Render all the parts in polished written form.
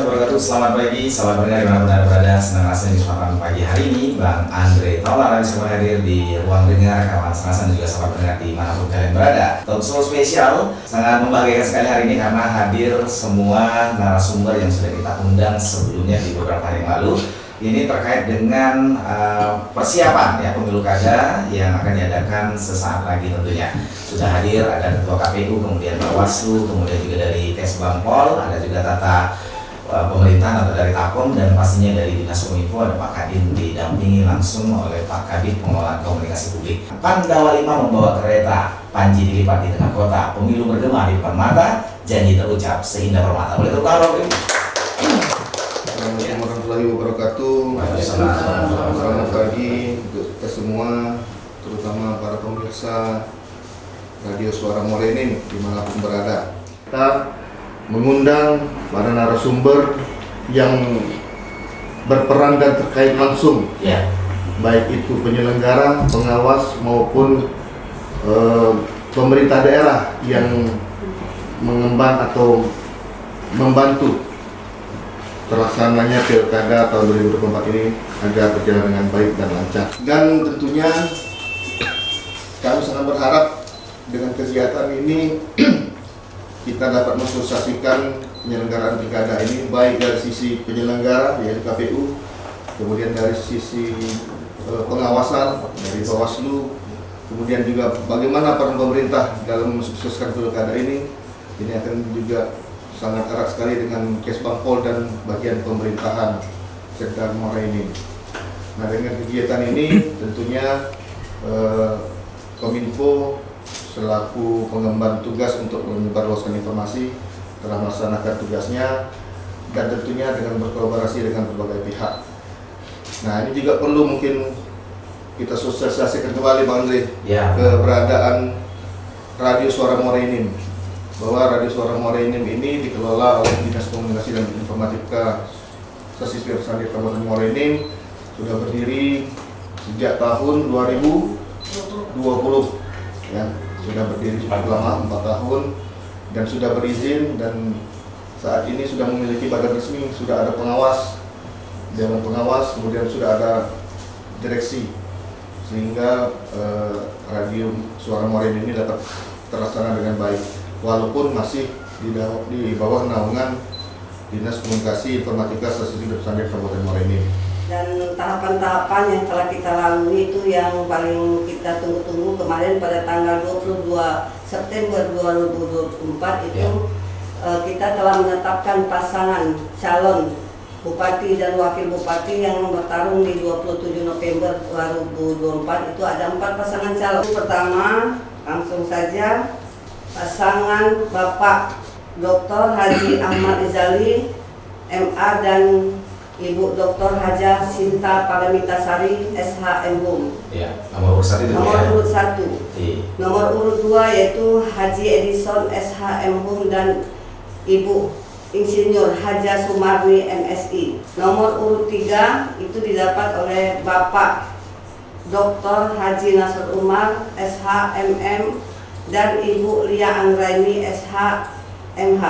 wabarakatuh. Selamat pagi, salam pendengar dimanapun Anda berada. Senang rasanya di kesempatan pagi hari ini Bang Andre Taulana bisa hadir di ruang dengar kawan selasan dan juga sahabat pendengar dimanapun kalian berada. Talk show spesial sangat membahagiakan sekali hari ini karena hadir semua narasumber yang sudah kita undang sebelumnya di beberapa hari yang lalu. Ini terkait dengan persiapan ya pemilu kada yang akan diadakan sesaat lagi tentunya. Sudah hadir ada Ketua KPU, kemudian Bawaslu, kemudian juga dari Kesbangpol, ada juga tata pemerintahan atau dari Tapom, dan pastinya dari Dinas Kominfo ada Pak Kadin didampingi langsung oleh Pak Kadin Pengelolaan Komunikasi Publik. Pandawa 5 membawa kereta, Panji dilipat di tengah kota, pemilu bergema di depan mata, janji terucap seindah permata. Boleh tepuk tangan. Assalamualaikum warahmatullahi wabarakatuh. Selamat pagi untuk kita semua, terutama para pemirsa Radio Suara Morenin dimanapun berada. Kita mengundang para narasumber yang berperan dan terkait langsung, baik itu penyelenggara, pengawas maupun pemerintah daerah yang mengemban atau membantu terlaksananya Pilkada tahun 2024 ini agar berjalan dengan baik dan lancar. Dan tentunya kami sangat berharap dengan kegiatan ini kita dapat mensosialisasikan penyelenggaraan Pilkada ini baik dari sisi penyelenggara yaitu KPU, kemudian dari sisi pengawasan dari Bawaslu, kemudian juga bagaimana peran pemerintah dalam mensukseskan Pilkada ini akan juga sangat erat sekali dengan Kesbangpol dan bagian pemerintahan Sekitar Morenin. Nah, dengan kegiatan ini tentunya Kominfo selaku pengemban tugas untuk menyebarluaskan informasi telah melaksanakan tugasnya dan tentunya dengan berkolaborasi dengan berbagai pihak. Nah, ini juga perlu mungkin kita sosialisasikan kembali Bang Andre keberadaan Radio Suara Morenin, bahwa Radio Suara Morenin ini dikelola oleh Dinas Komunikasi dan Informatika Pesisir Sandir Kabupaten Morenin, sudah berdiri sejak tahun 2020 ya, sudah berdiri cukup lama 4 tahun dan sudah berizin, dan saat ini sudah memiliki badan resmi, sudah ada pengawas, dewan pengawas, kemudian sudah ada direksi, sehingga Radio Suara Morenin ini dapat terlaksana dengan baik walaupun masih di bawah naungan Dinas Komunikasi Informatika Stasiun Sandir Kabupaten Morenin. Dan tahapan-tahapan yang telah kita lalui itu yang paling kita tunggu-tunggu kemarin pada tanggal 22 September 2024 itu kita telah menetapkan pasangan calon Bupati dan Wakil Bupati yang bertarung di 27 November 2024. Itu ada 4 pasangan calon. Pertama, langsung saja pasangan Bapak Dr. Haji Ahmad Izali MA dan Ibu Dr. Haja Sinta Paramitasari SHM. Ya, nomor urut 1 itu. Nomor urut 1. Nomor urut 2 yaitu Haji Edison SHM dan Ibu Insinyur Haja Sumarni MSI. Nomor urut 3 itu didapat oleh Bapak Dr. Haji Nasr Umar SHMM dan Ibu Lia Anggraini SHMH.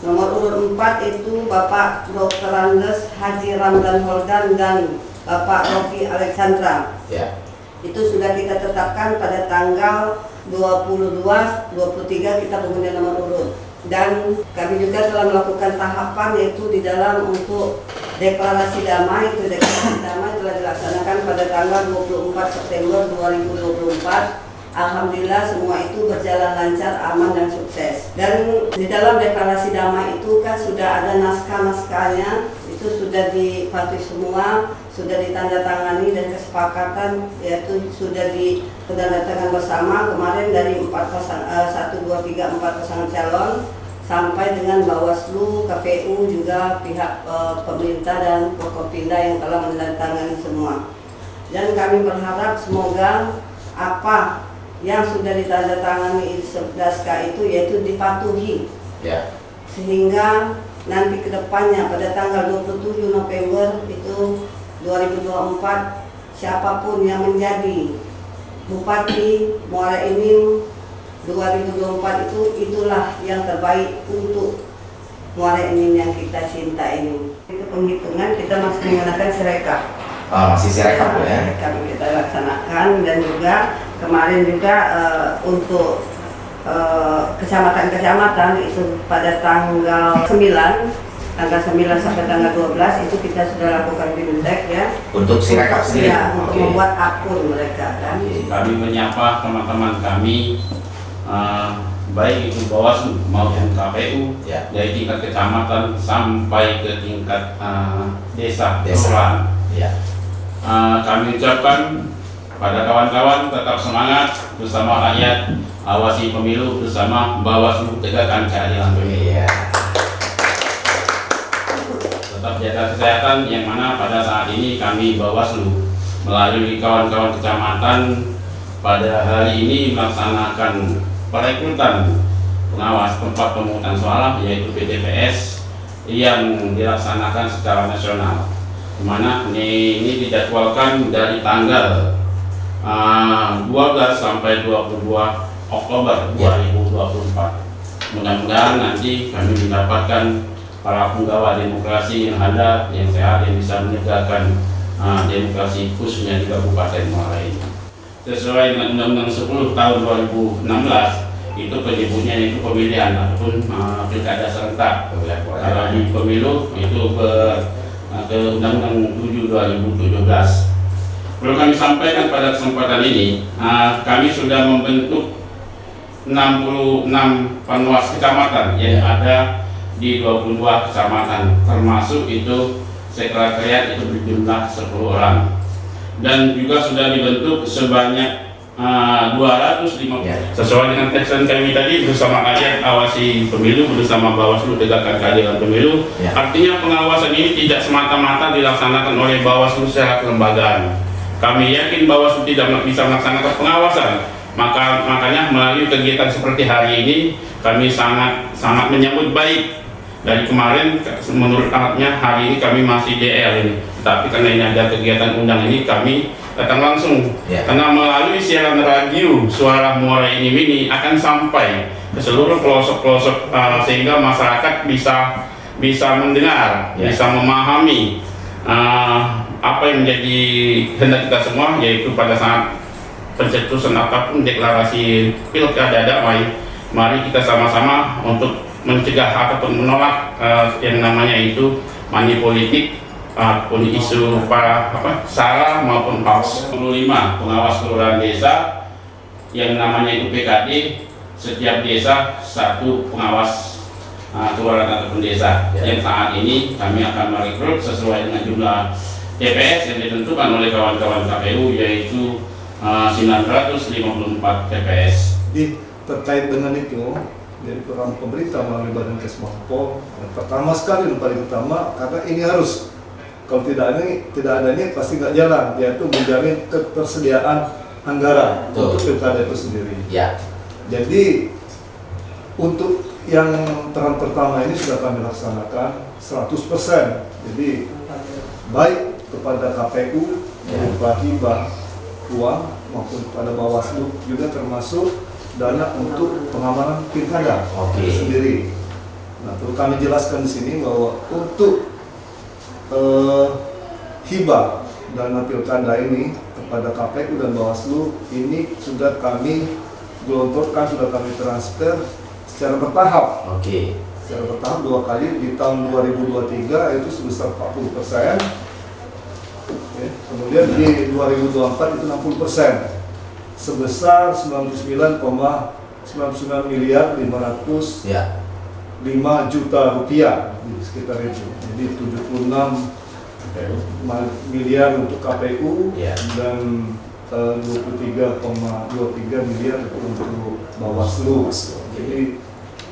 Nomor urut 4 itu Bapak Dr. Andes Haji Ramdan Holdan dan Bapak Rofi Alexandra. Itu sudah kita tetapkan pada tanggal 22, 23 kita pengundian nomor urut. Dan kami juga telah melakukan tahapan yaitu di dalam untuk deklarasi damai. Itu deklarasi damai telah dilaksanakan pada tanggal 24 September 2024. Alhamdulillah semua itu berjalan lancar, aman dan sukses. Dan di dalam deklarasi damai itu kan sudah ada naskah-naskahnya, itu sudah dipatuhi semua, sudah ditandatangani dan kesepakatan yaitu sudah ditandatangani bersama kemarin dari 1, 2, 3, 4 pasangan calon sampai dengan Bawaslu, KPU juga pihak pemerintah dan Forkopimda yang telah menandatangani semua. Dan kami berharap semoga apa yang sudah ditandatangani naskah itu yaitu dipatuhi, sehingga nanti kedepannya pada tanggal 27 November itu 2024 siapapun yang menjadi Bupati Muara Enim 2024 itulah yang terbaik untuk Muara Enim yang kita cinta ini. Itu penghitungan kita masih menggunakan Sirekap. Masih Sirekap ya? Sirekap yang kita laksanakan, dan juga kemarin juga untuk kecamatan-kecamatan itu pada tanggal 9 sampai tanggal 12 itu kita sudah lakukan bimtek ya. Untuk Sirekap sendiri? Ya, untuk membuat akun mereka kan. Kami menyapa teman-teman kami, baik itu Bawaslu maupun KPU, dari tingkat kecamatan sampai ke tingkat desa. Kelurahan. Kami ucapkan pada kawan-kawan tetap semangat bersama rakyat, awasi pemilu bersama Bawaslu, tegakkan keadilan pemilu. Tetap jaga kesehatan, yang mana pada saat ini kami Bawaslu melalui kawan-kawan kecamatan pada hari ini melaksanakan perekrutan pengawas tempat pemungutan suara, yaitu PTPS yang dilaksanakan secara nasional, di mana ini dijadwalkan dari tanggal 12 sampai 22 Oktober 2024. Mudah-mudahan nanti kami mendapatkan para penggawa demokrasi yang ada, yang sehat, yang bisa menegakkan demokrasi khususnya di Kabupaten Muara ini. Sesuai dengan Undang-Undang 10 tahun 2016, itu penyebutnya itu pemilihan ataupun pilkada serentak. Kalau di pemilu itu ke Undang-Undang 7 2017. Perlu kami sampaikan pada kesempatan ini, kami sudah membentuk 66 panwas kecamatan yang ada di 22 kecamatan, termasuk itu sekretariat itu berjumlah 10 orang, dan juga sudah dibentuk sebanyak 250. Sesuai dengan tekstan kami tadi, bersama rakyat awasi pemilu, bersama Bawaslu tegakkan keadilan pemilu. Artinya pengawasan ini tidak semata-mata dilaksanakan oleh Bawaslu secara kelembagaan. Kami yakin Bawaslu tidak bisa melaksanakan pengawasan, makanya melalui kegiatan seperti hari ini kami sangat menyambut baik. Dari kemarin menurut alatnya hari ini kami masih DL ini, tapi karena ini ada kegiatan undang ini kami datang langsung. Karena melalui siaran radio suara Muara Enim ini akan sampai ke seluruh pelosok-pelosok, sehingga masyarakat bisa mendengar, bisa memahami apa yang menjadi kehendak kita semua, yaitu pada saat pencetusan ataupun deklarasi pilkada damai, mari kita sama-sama untuk mencegah ataupun menolak yang namanya itu money politik, isu para sara maupun hoax. 25 pengawas kelurahan desa yang namanya itu PKD, setiap desa satu pengawas kelurahan ataupun desa. Yang saat ini kami akan merekrut sesuai dengan jumlah TPS yang ditentukan oleh kawan-kawan KPU, yaitu 954 TPS. Terkait dengan itu, dari peran pemerintah melalui Badan Kesbangpol, pertama sekali dan paling utama, karena ini harus, kalau tidak ada ini pasti nggak jalan, yaitu menjamin ketersediaan anggaran untuk pilkada itu sendiri. Jadi untuk yang peran pertama ini sudah kami laksanakan 100%. Jadi baik kepada KPU berupa hibah uang maupun kepada Bawaslu juga termasuk dana untuk pengamanan pilkada sendiri. Nah, perlu kami jelaskan di sini bahwa untuk hibah dana pilkada ini kepada KPU dan Bawaslu ini sudah kami gelontorkan, sudah kami transfer secara bertahap. Secara bertahap 2 kali di tahun 2023 itu sebesar 40%. Kemudian di 2024 itu 60%. Sebesar 99,99 miliar 505 juta rupiah di sekitar itu. Jadi 76 miliar untuk KPU dan 23,23 miliar untuk Bawaslu. Jadi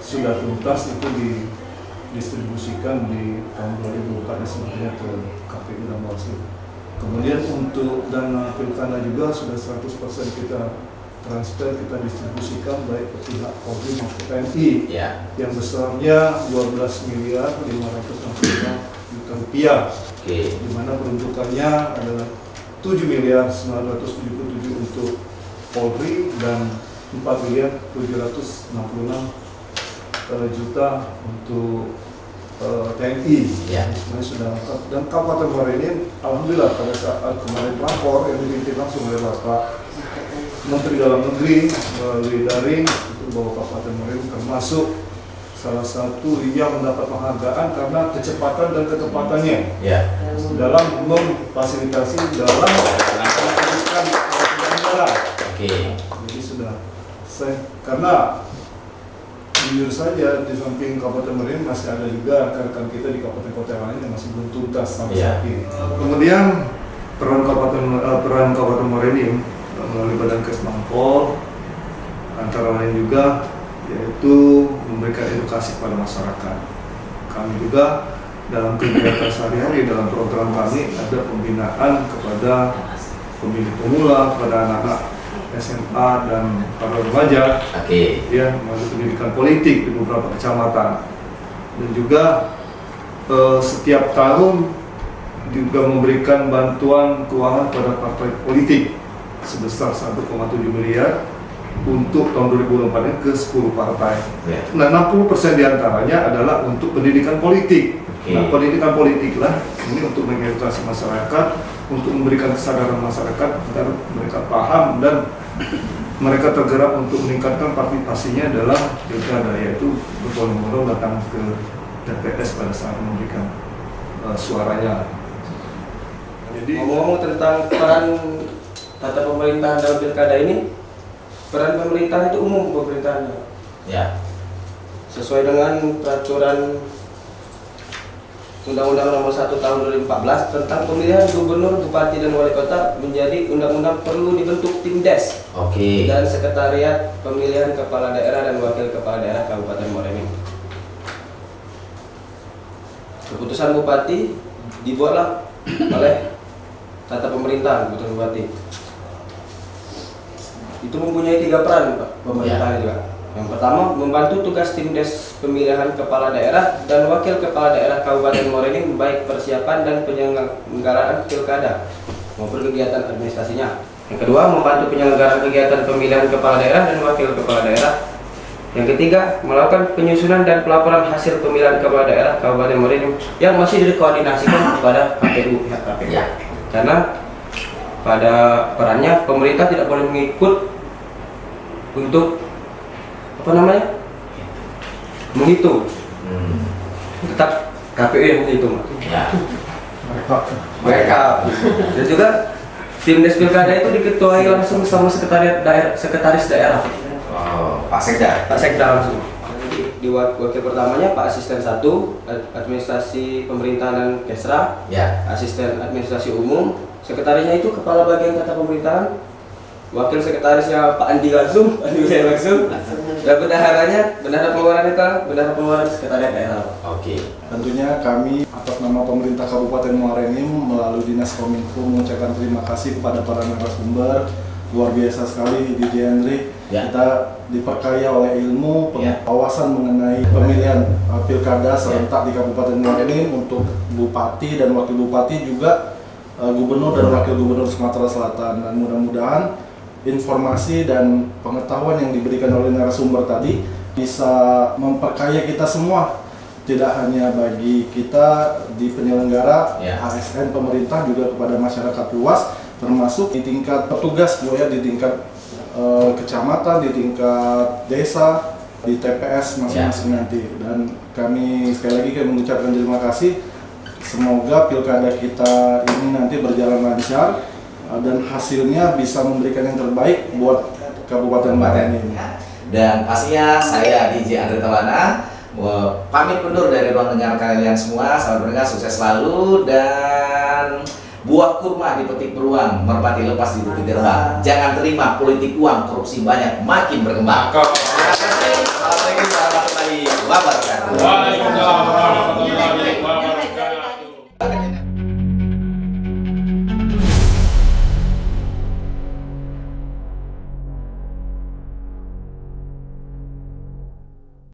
sudah tuntas itu didistribusikan di tahun 2004 sebenarnya ke KPU dan Bawaslu. Kemudian untuk dana pilkada juga sudah 100% kita transfer, kita distribusikan baik ke pihak Polri maupun TNI yang besarnya 12 miliar 565 juta rupiah, di mana peruntukannya adalah 7 miliar 977 untuk Polri dan 4 miliar 766 juta untuk TNI. Ya. Semuanya sudah lengkap. Dan Kabupaten Muarani, alhamdulillah pada saat kemarin lapor yang dipimpin langsung oleh Bapak Menteri Dalam Negeri melalui daring itu bahwa Kabupaten Muarani termasuk salah satu yang mendapat penghargaan karena kecepatan dan ketepatannya Ya. dalam memfasilitasi dalam melakukan negara. Oke. Jadi sudah karena jujur saja di samping Kabupaten Muarani masih ada juga rekan-rekan kita di kabupaten kota lain yang masih belum tuntas sampai saat ini. Kemudian peran Kabupaten Muarani melalui Badan Kesbangpol antara lain juga yaitu memberikan edukasi kepada masyarakat. Kami juga dalam kegiatan sehari-hari dalam program kami ada pembinaan kepada pemilih pemula, kepada anak-anak SMA dan para remaja, ya melalui pendidikan politik di beberapa kecamatan, dan juga setiap tahun juga memberikan bantuan keuangan pada partai politik sebesar 1,7 miliar untuk tahun 2024 ini ke 10 partai. Nah, 60% diantaranya adalah untuk pendidikan politik. Nah, pendidikan politik lah ini untuk mengedukasi masyarakat, untuk memberikan kesadaran masyarakat agar mereka paham dan mereka tergerak untuk meningkatkan partisipasinya dalam pilkada, yaitu berbondong-bondong datang ke TPS pada saat memberikan suaranya. Jadi ngomong tentang peran tata pemerintahan dalam pilkada ini, peran pemerintah itu umum pemerintahannya. Ya. Sesuai dengan peraturan Undang-Undang Nomor 1 Tahun 2014 tentang pemilihan gubernur, bupati dan wali kota menjadi undang-undang perlu dibentuk tim des dan sekretariat pemilihan kepala daerah dan wakil kepala daerah Kabupaten Muarani. Keputusan bupati dibuatlah oleh tata pemerintahan keputusan bupati. Itu mempunyai 3 peran Pak, pemerintahan juga. Yang pertama, membantu tugas tim des pemilihan kepala daerah dan wakil kepala daerah Kabupaten Muarani baik persiapan dan penyelenggaraan pilkada maupun kegiatan administrasinya. Yang kedua, membantu penyelenggaraan kegiatan pemilihan kepala daerah dan wakil kepala daerah. Yang ketiga, melakukan penyusunan dan pelaporan hasil pemilihan kepala daerah Kabupaten Muarani yang masih dikoordinasikan kepada KPU pihak KPU. Karena pada perannya pemerintah tidak boleh mengikut untuk menghitung, tetap KPU yang menghitung. Mereka dan juga tim des pilkada itu diketuai langsung sama sekretaris daerah. Pak Sekda langsung. Di wakil pertamanya Pak Asisten 1 Administrasi Pemerintahan dan Kesra, Asisten Administrasi Umum, sekretarisnya itu Kepala Bagian Tata Pemerintahan, wakil sekretarisnya Pak Andi langsung, dan bendahara pengeluaran sekretariat daerah. Tentunya kami atas nama pemerintah Kabupaten Muarani melalui Dinas Kominfo mengucapkan terima kasih kepada para narasumber. Luar biasa sekali DJ Andre. Kita diperkaya oleh ilmu, wawasan mengenai pemilihan pilkada serentak di Kabupaten Muarani untuk bupati dan wakil bupati, juga gubernur dan wakil gubernur Sumatera Selatan. Dan mudah-mudahan informasi dan pengetahuan yang diberikan oleh narasumber tadi bisa memperkaya kita semua, tidak hanya bagi kita di penyelenggara ASN pemerintah, juga kepada masyarakat luas, termasuk di tingkat petugas di tingkat kecamatan, di tingkat desa, di TPS masing-masing nanti. Dan kami sekali lagi mengucapkan terima kasih. Semoga pilkada kita ini nanti berjalan lancar dan hasilnya bisa memberikan yang terbaik buat Kabupaten Muarani. Dan pastinya saya DJ Andre Taulana pamit undur dari ruang dengar kalian semua. Selamat mendengar, sukses selalu, dan buah kurma dipetik beruang, merpati lepas di bukit terbang. Jangan terima politik uang, korupsi banyak, makin berkembang. Terima kasih. Assalamualaikum warahmatullahi wabarakatuh. Waalaikumsalam.